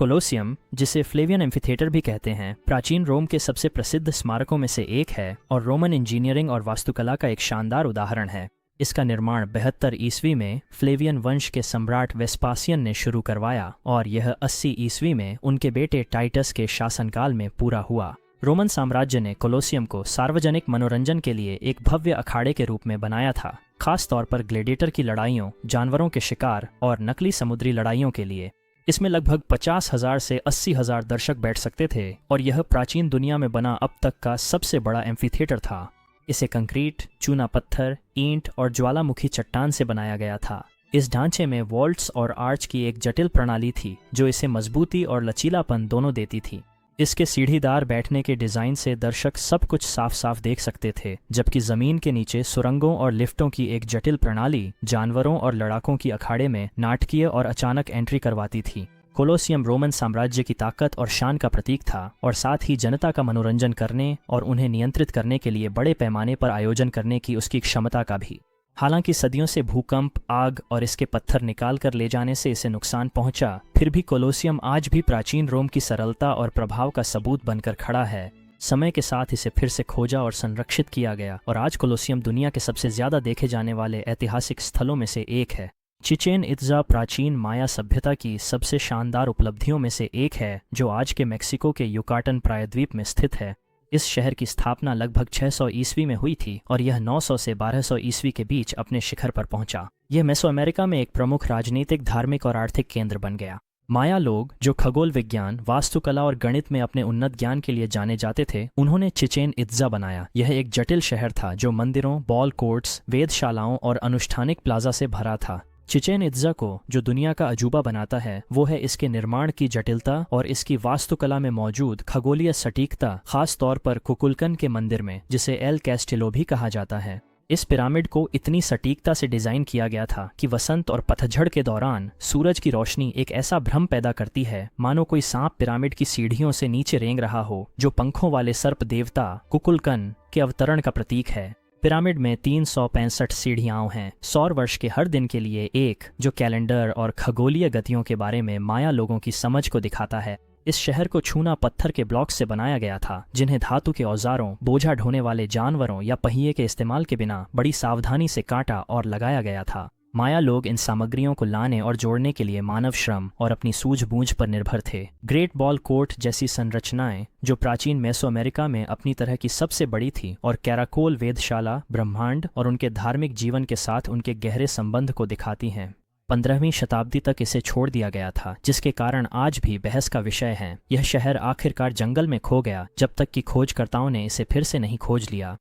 Colosseum, जिसे Flavian amphitheatre भी कहते हैं, प्राचीन रोम के सबसे प्रसिद्ध स्मारकों में से एक है और रोमन इंजीनियरिंग और वास्तुकला का एक शानदार उदाहरण है। इसका निर्माण 72 ईस्वी में फ्लेवियन वंश के सम्राट वेस्पासियन ने शुरू करवाया और यह 80 ईस्वी में उनके बेटे टाइटस के शासनकाल में पूरा हुआ। रोमन साम्राज्य ने कोलोसियम को सार्वजनिक मनोरंजन के लिए एक भव्य अखाड़े के रूप में बनाया था, खास तौर पर ग्लेडिएटर की लड़ाइयों, जानवरों के शिकार और नकली समुद्री लड़ाइयों के लिए। इसमें लगभग 50,000 से 80,000 दर्शक बैठ सकते थे और यह प्राचीन दुनिया में बना अब तक का सबसे बड़ा एम्फीथिएटर था। इसे कंक्रीट, चूना पत्थर, ईंट और ज्वालामुखी चट्टान से बनाया गया था। इस ढांचे में वॉल्ट्स और आर्च की एक जटिल प्रणाली थी जो इसे मजबूती और लचीलापन दोनों देती थी। इसके सीढ़ीदार बैठने के डिज़ाइन से दर्शक सब कुछ साफ साफ देख सकते थे, जबकि ज़मीन के नीचे सुरंगों और लिफ्टों की एक जटिल प्रणाली जानवरों और लड़ाकों की अखाड़े में नाटकीय और अचानक एंट्री करवाती थी। कोलोसियम रोमन साम्राज्य की ताकत और शान का प्रतीक था और साथ ही जनता का मनोरंजन करने और उन्हें नियंत्रित करने के लिए बड़े पैमाने पर आयोजन करने की उसकी क्षमता का भी। हालांकि सदियों से भूकंप, आग और इसके पत्थर निकाल कर ले जाने से इसे नुकसान पहुंचा, फिर भी कोलोसियम आज भी प्राचीन रोम की सरलता और प्रभाव का सबूत बनकर खड़ा है। समय के साथ इसे फिर से खोजा और संरक्षित किया गया और आज कोलोसियम दुनिया के सबसे ज्यादा देखे जाने वाले ऐतिहासिक स्थलों में से एक है। चिचेन इत्जा प्राचीन माया सभ्यता की सबसे शानदार उपलब्धियों में से एक है, जो आज के मेक्सिको के युकाटन प्रायद्वीप में स्थित है। इस शहर की स्थापना लगभग 600 ईस्वी में हुई थी और यह 900 से 1200 ईस्वी के बीच अपने शिखर पर पहुंचा। यह मेसो अमेरिका में एक प्रमुख राजनीतिक, धार्मिक और आर्थिक केंद्र बन गया। माया लोग, जो खगोल विज्ञान, वास्तुकला और गणित में अपने उन्नत ज्ञान के लिए जाने जाते थे, उन्होंने चिचेन इत्जा बनाया। यह एक जटिल शहर था जो मंदिरों, बॉल कोर्ट्स, वेधशालाओं और अनुष्ठानिक प्लाजा से भरा था। चिचेन इत्जा को जो दुनिया का अजूबा बनाता है वो है इसके निर्माण की जटिलता और इसकी वास्तुकला में मौजूद खगोलीय सटीकता, खास तौर पर कुकुलकन के मंदिर में, जिसे एल कैस्टिलो भी कहा जाता है। इस पिरामिड को इतनी सटीकता से डिजाइन किया गया था कि वसंत और पतझड़ के दौरान सूरज की रोशनी एक ऐसा भ्रम पैदा करती है मानो कोई सांप पिरामिड की सीढ़ियों से नीचे रेंग रहा हो, जो पंखों वाले सर्प देवता कुकुलकन के अवतरण का प्रतीक है। पिरामिड में 365 सीढ़ियाँ हैं। सौर वर्ष के हर दिन के लिए एक, जो कैलेंडर और खगोलीय गतियों के बारे में माया लोगों की समझ को दिखाता है। इस शहर को छूना पत्थर के ब्लॉक से बनाया गया था, जिन्हें धातु के औजारों, बोझा ढोने वाले जानवरों या पहिए के इस्तेमाल के बिना बड़ी सावधानी से काटा और लगाया गया था। माया लोग इन सामग्रियों को लाने और जोड़ने के लिए मानव श्रम और अपनी सूझबूझ पर निर्भर थे। ग्रेट बॉल कोर्ट जैसी संरचनाएं, जो प्राचीन मेसो अमेरिका में अपनी तरह की सबसे बड़ी थी, और कैराकोल वेधशाला ब्रह्मांड और उनके धार्मिक जीवन के साथ उनके गहरे संबंध को दिखाती हैं। 15वीं शताब्दी तक इसे छोड़ दिया गया था, जिसके कारण आज भी बहस का विषय है। यह शहर आखिरकार जंगल में खो गया जब तक कि खोजकर्ताओं ने इसे फिर से नहीं खोज लिया।